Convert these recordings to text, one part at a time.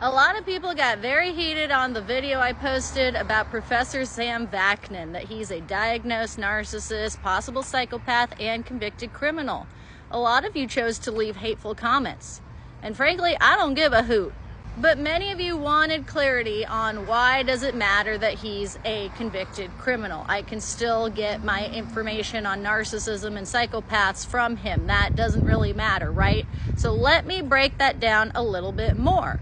A lot of people got very heated on the video I posted about Professor Sam Vaknin, that he's a diagnosed narcissist, possible psychopath, and convicted criminal. A lot of you chose to leave hateful comments. And frankly, I don't give a hoot. But many of you wanted clarity on why does it matter that he's a convicted criminal. I can still get my information on narcissism and psychopaths from him. That doesn't really matter, right? So let me break that down a little bit more.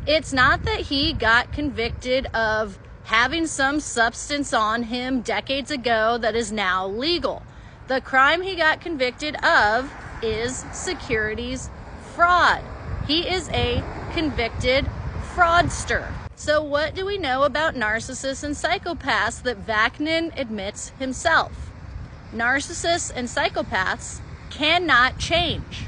It's not that he got convicted of having some substance on him decades ago that is now legal. The crime he got convicted of is securities fraud. He is a convicted fraudster. So what do we know about narcissists and psychopaths that Vaknin admits himself? Narcissists and psychopaths cannot change.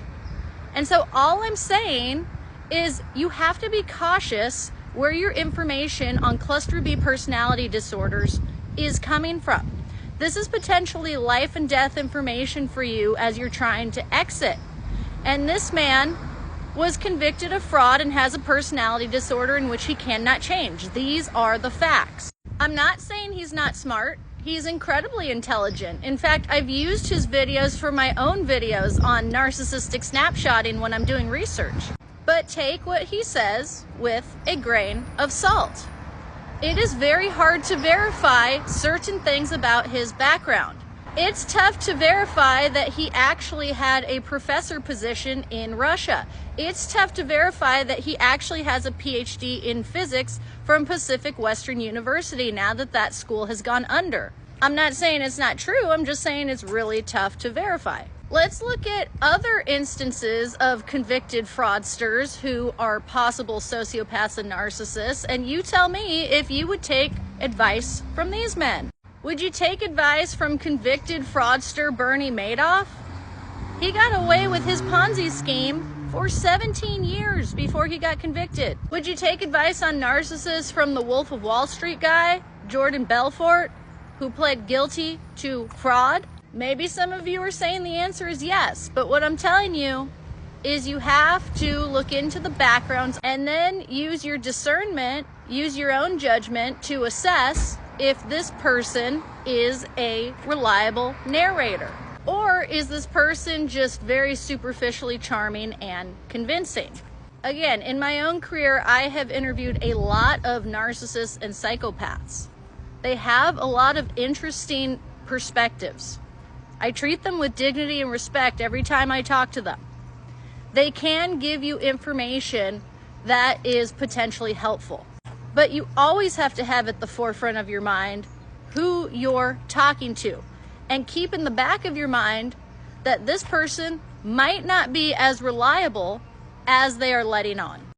And so all I'm saying is you have to be cautious where your information on cluster B personality disorders is coming from. This is potentially life and death information for you as you're trying to exit. And this man was convicted of fraud and has a personality disorder in which he cannot change. These are the facts. I'm not saying he's not smart. He's incredibly intelligent. In fact, I've used his videos for my own videos on narcissistic snapshotting when I'm doing research. But take what he says with a grain of salt. It is very hard to verify certain things about his background. It's tough to verify that he actually had a professor position in Russia. It's tough to verify that he actually has a PhD in physics from Pacific Western University now that that school has gone under. I'm not saying it's not true, I'm just saying it's really tough to verify. Let's look at other instances of convicted fraudsters who are possible sociopaths and narcissists, and you tell me if you would take advice from these men. Would you take advice from convicted fraudster Bernie Madoff? He got away with his Ponzi scheme for 17 years before he got convicted. Would you take advice on narcissists from the Wolf of Wall Street guy, Jordan Belfort, who pled guilty to fraud? Maybe some of you are saying the answer is yes, but what I'm telling you is you have to look into the backgrounds and then use your discernment, use your own judgment to assess if this person is a reliable narrator. Or is this person just very superficially charming and convincing? Again, in my own career, I have interviewed a lot of narcissists and psychopaths. They have a lot of interesting perspectives. I treat them with dignity and respect every time I talk to them. They can give you information that is potentially helpful. But you always have to have at the forefront of your mind who you're talking to. And keep in the back of your mind that this person might not be as reliable as they are letting on.